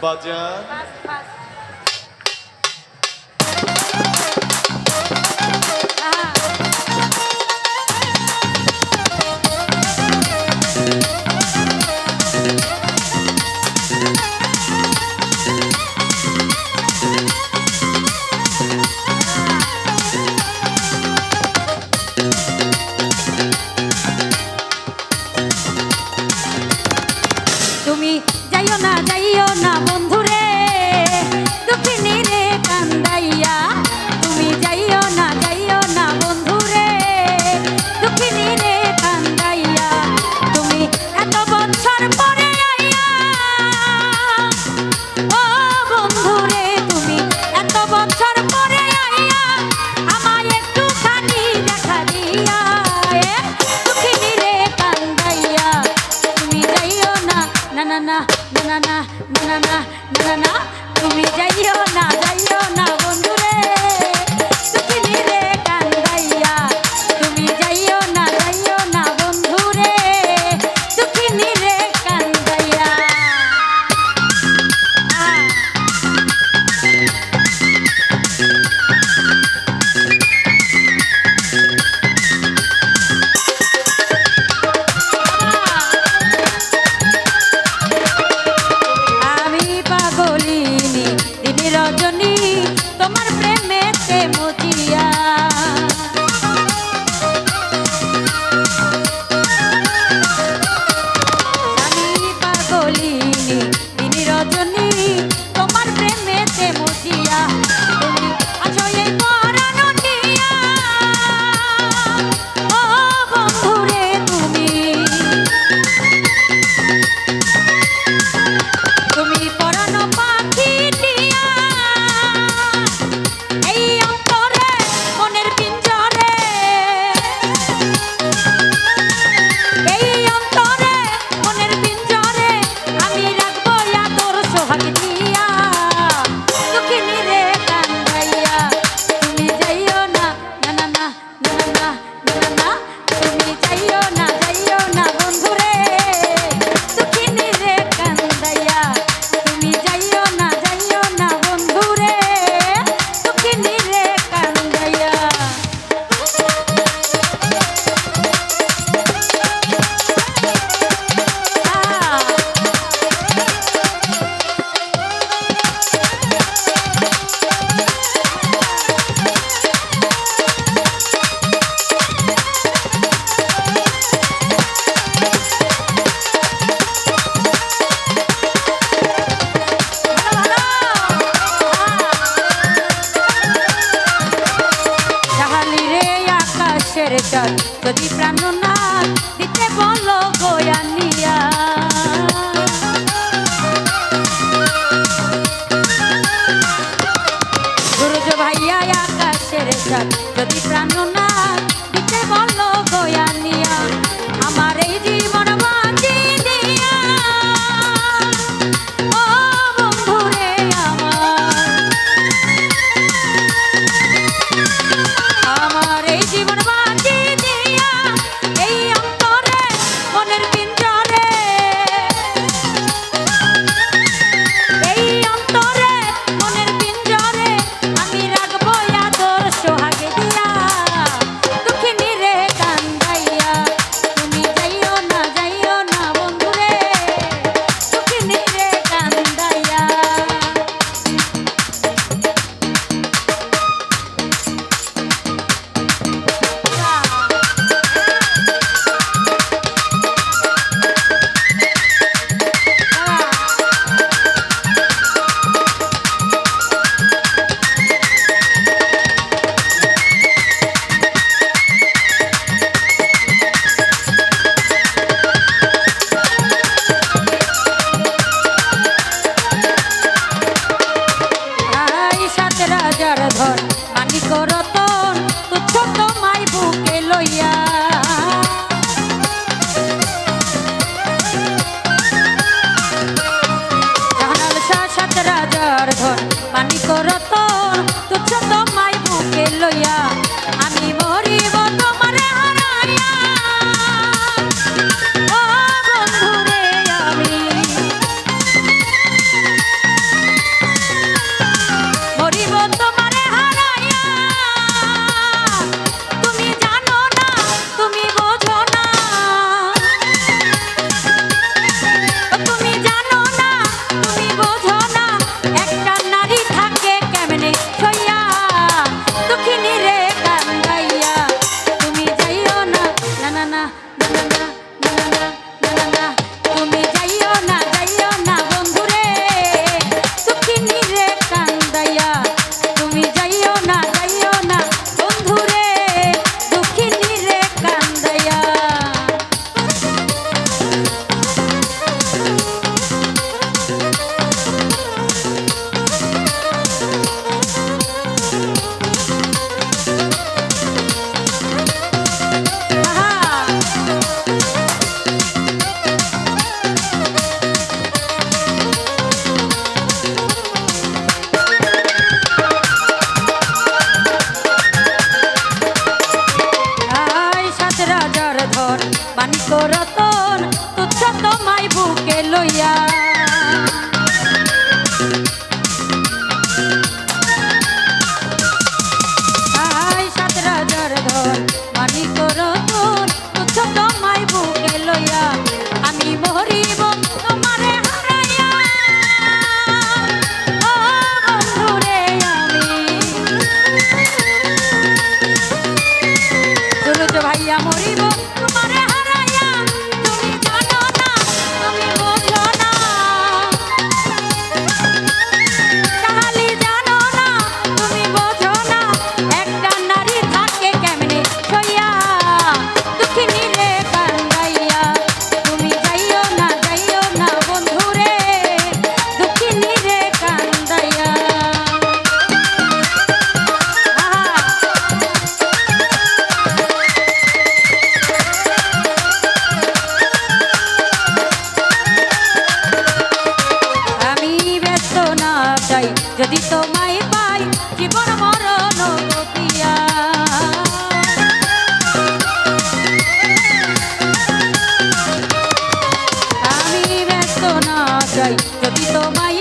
বাজার তুমি যাইও না বন্ধুরে দুঃখিনী রে কান্দাইয়া তুমি যাইও না বন্ধুরে দুঃখিনী রে কান্দাইয়া তুমি এত বছর পরে আইয়া ও বন্ধুরে তুমি এত বছর পরে আইয়া আমায় একটুখানি দেখা দিয়া দুঃখিনী রে কান্দাইয়া তুমি যাইও না তুমি যাইও না বন্ধুরে দুঃখিনী রে কান্দাইয়া তুমি যাইও না বন্ধুরে দুঃখিনী রে কান্দাইয়া আমি পাগলিনী দিনে রজনী তোমার লইয়া আই সাত রাজার ধন মানিক রতন তুচ্ছ তোমায় বুকে লইয়া আমি মরিব তোমারে হারাইয়া ও বন্ধুরে আমি সুরজ ভাইয়া মরিব তোমারে হারাইয়া তুমি জানো না তুমি বোঝো না কাহালি জানো না তুমি বোঝো না একটা নারী থাকে কেমনে সইয়া দুঃখিনী রে কান্দাইয়া তুমি যাইও না বন্ধুরে দুঃখিনী রে কান্দাইয়া আমি ব্যস্ত না চাই যদি তোমায় পাই জীবন মরণ গতিয়া আমি ব্যস্ত না চাই যদি তোমায়